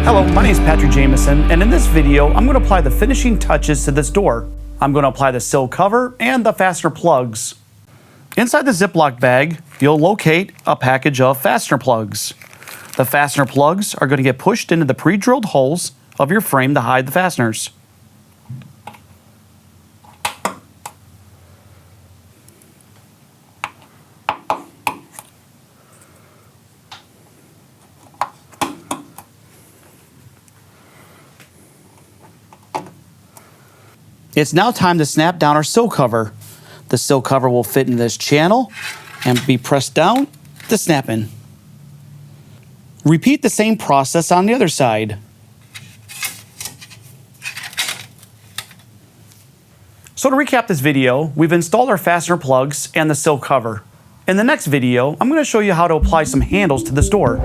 Hello, my name is Patrick Jameson, and in this video, I'm going to apply the finishing touches to this door. I'm going to apply the sill cover and the fastener plugs. Inside the Ziploc bag, you'll locate a package of fastener plugs. The fastener plugs are going to get pushed into the pre-drilled holes of your frame to hide the fasteners. It's now time to snap down our sill cover. The sill cover will fit in this channel and be pressed down to snap in. Repeat the same process on the other side. So to recap this video, we've installed our fastener plugs and the sill cover. In the next video, I'm going to show you how to apply some handles to this door.